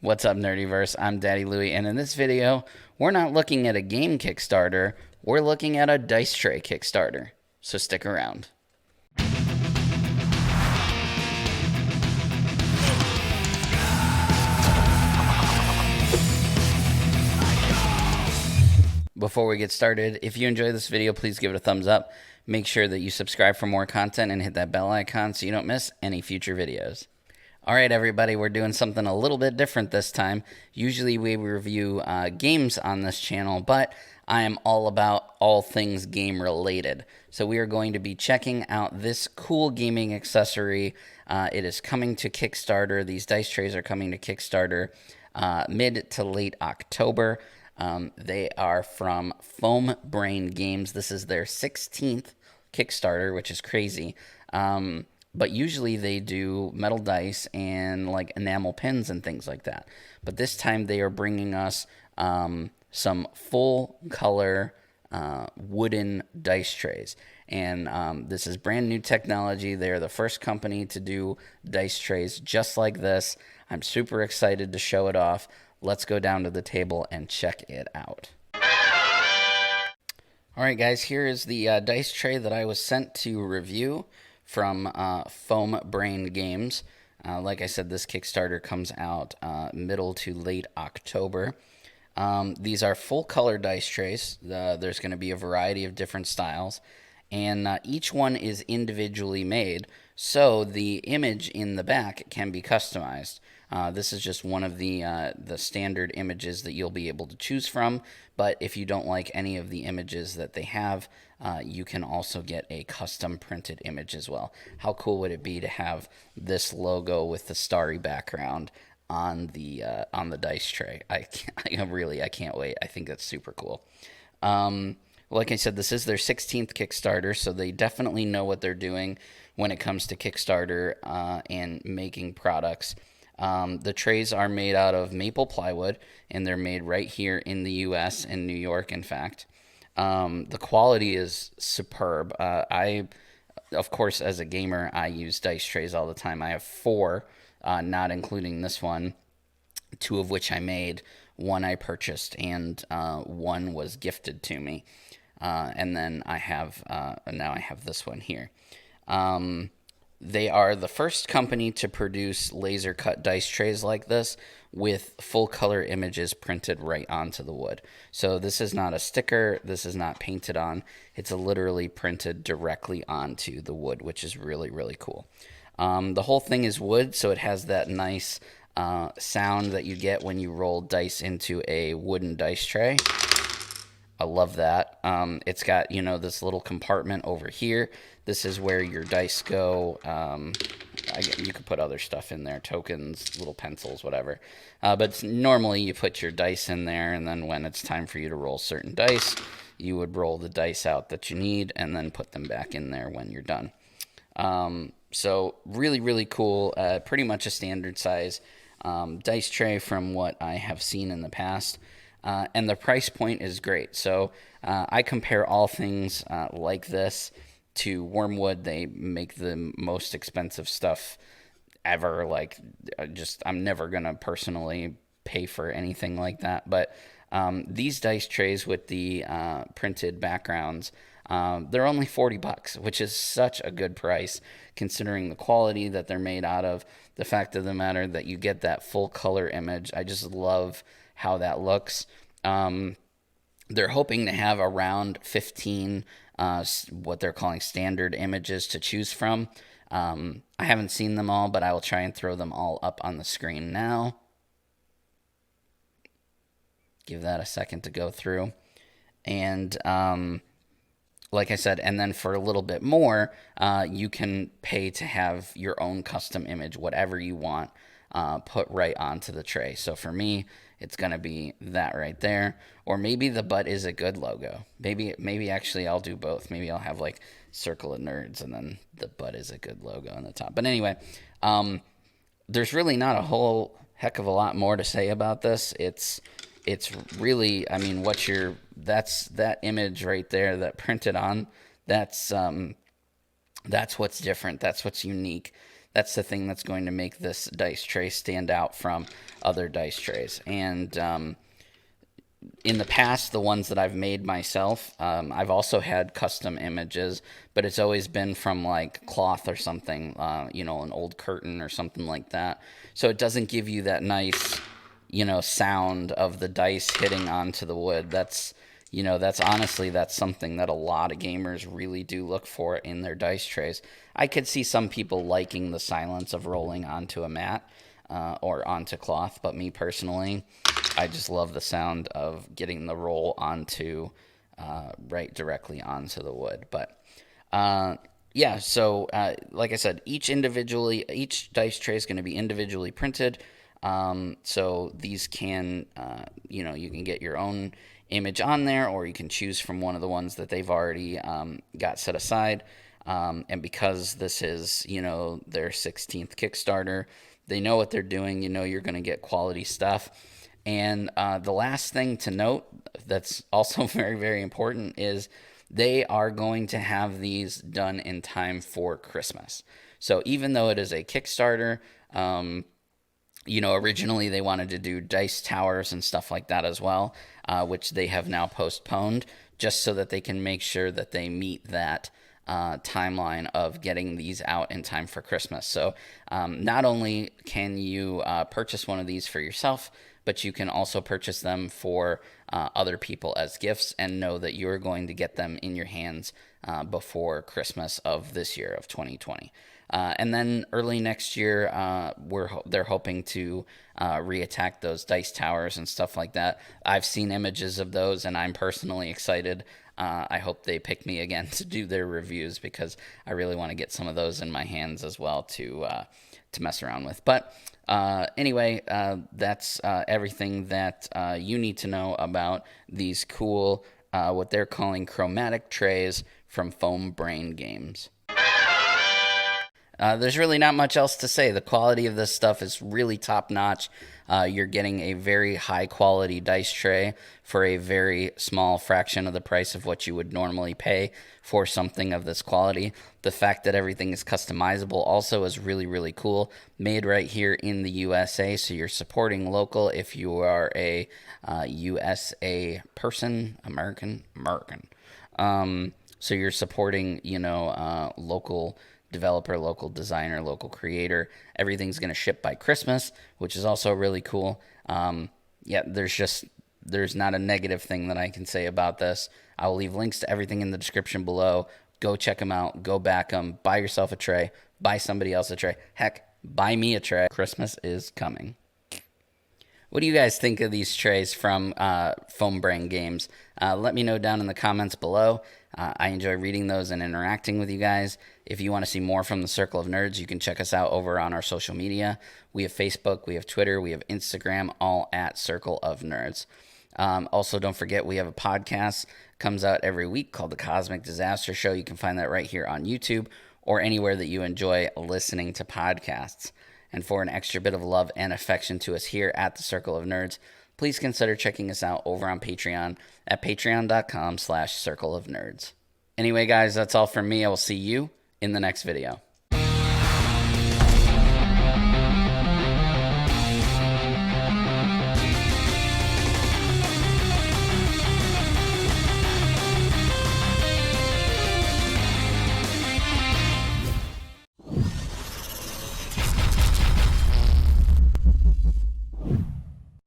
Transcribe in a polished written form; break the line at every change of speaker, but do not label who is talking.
What's up, Nerdyverse? I'm Daddy Louie, and in this video, we're not looking at a game Kickstarter, we're looking at a dice tray Kickstarter. So stick around. Before we get started, if you enjoy this video, please give it a thumbs up. Make sure that you subscribe for more content and hit that bell icon so you don't miss any future videos. All right, everybody, we're doing something a little bit different this time. Usually we review games on this channel, but I am all about all things game related. So we are going to be checking out this cool gaming accessory. It is coming to Kickstarter. These dice trays are coming to Kickstarter mid to late October. They are from Foam Brain Games. This is their 16th Kickstarter, which is crazy. But usually they do metal dice and like enamel pins and things like that. But this time they are bringing us some full color wooden dice trays. And this is brand new technology. They are the first company to do dice trays just like this. I'm super excited to show it off. Let's go down to the table and check it out. All right, guys, here is the dice tray that I was sent to review from Foam Brain Games. Like I said, this Kickstarter comes out middle to late October. These are full color dice trays. There's going to be a variety of different styles, and each one is individually made, so the image in the back can be customized. This is just one of the standard images that you'll be able to choose from, but if you don't like any of the images that they have, you can also get a custom printed image as well. How cool would it be to have this logo with the starry background on the dice tray? I can't wait. I think that's super cool. Like I said, this is their 16th Kickstarter, so they definitely know what they're doing when it comes to Kickstarter and making products. The trays are made out of maple plywood, and they're made right here in the U.S., in New York, in fact. The quality is superb. Of course, as a gamer, I use dice trays all the time. I have 4, not including this one, 2 of which I made, 1 I purchased, and 1 was gifted to me. And then I have, now I have this one here. They are the first company to produce laser cut dice trays like this with full color images printed right onto the wood. So this is not a sticker, this is not painted on, it's literally printed directly onto the wood, which is really, really cool. The whole thing is wood, so it has that nice sound that you get when you roll dice into a wooden dice tray. I love that. It's got, this little compartment over here. This is where your dice go. You could put other stuff in there, tokens, little pencils, whatever. But normally you put your dice in there, and then when it's time for you to roll certain dice, you would roll the dice out that you need and then put them back in there when you're done. So really, really cool. Pretty much a standard size dice tray from what I have seen in the past. And the price point is great. So I compare all things like this to Wormwood. They make the most expensive stuff ever. Like, I'm never going to personally pay for anything like that. But these dice trays with the printed backgrounds, they're only $40, which is such a good price considering the quality that they're made out of. The fact of the matter that you get that full color image, I just love how that looks. They're hoping to have around 15 what they're calling standard images to choose from. I haven't seen them all, but I will try and throw them all up on the screen now. Give that a second to go through. And like I said, and then for a little bit more, you can pay to have your own custom image, whatever you want, put right onto the tray. So for me, it's going to be that right there. Or maybe the butt is a good logo. Maybe actually I'll do both. Maybe I'll have like Circle of Nerds and then the butt is a good logo on the top. But anyway, there's really not a whole heck of a lot more to say about this. It's really, I mean, that's that image right there that printed on, that's what's different. That's what's unique. That's the thing that's going to make this dice tray stand out from other dice trays. And in the past, the ones that I've made myself, I've also had custom images, but it's always been from like cloth or something, an old curtain or something like that. So it doesn't give you that nice, sound of the dice hitting onto the wood. That's honestly, that's something that a lot of gamers really do look for in their dice trays. I could see some people liking the silence of rolling onto a mat or onto cloth, but me personally, I just love the sound of getting the roll onto right directly onto the wood. But so like I said, each dice tray is going to be individually printed. So these can, you can get your own image on there, or you can choose from one of the ones that they've already got set aside. And because this is, their 16th Kickstarter, they know what they're doing. You're going to get quality stuff. And the last thing to note that's also very, very important is they are going to have these done in time for Christmas. So even though it is a Kickstarter, originally they wanted to do dice towers and stuff like that as well, which they have now postponed just so that they can make sure that they meet that timeline of getting these out in time for Christmas. So not only can you purchase one of these for yourself, but you can also purchase them for other people as gifts and know that you're going to get them in your hands before Christmas of this year of 2020. And then early next year, they're hoping to reattack those dice towers and stuff like that. I've seen images of those, and I'm personally excited. I hope they pick me again to do their reviews because I really want to get some of those in my hands as well to mess around with. But anyway, that's everything that you need to know about these cool, what they're calling chromatic trays from Foam Brain Games. There's really not much else to say. The quality of this stuff is really top notch. You're getting a very high quality dice tray for a very small fraction of the price of what you would normally pay for something of this quality. The fact that everything is customizable also is really, really cool. Made right here in the USA, so you're supporting local if you are a USA person, American. So you're supporting, local developer, local designer, local creator. Everything's going to ship by Christmas, which is also really cool. There's not a negative thing that I can say about this. I'll leave links to everything in the description below. Go check them out. Go back them. Buy yourself a tray. Buy somebody else a tray. Heck, buy me a tray. Christmas is coming. What do you guys think of these trays from Foam Brain Games? Let me know down in the comments below. I enjoy reading those and interacting with you guys. If you want to see more from the Circle of Nerds, you can check us out over on our social media. We have Facebook, we have Twitter, we have Instagram, all at Circle of Nerds. Also, don't forget we have a podcast. Comes out every week called The Cosmic Disaster Show. You can find that right here on YouTube or anywhere that you enjoy listening to podcasts. And for an extra bit of love and affection to us here at the Circle of Nerds, please consider checking us out over on Patreon at patreon.com/circleofnerds. Anyway, guys, that's all from me. I will see you in the next video.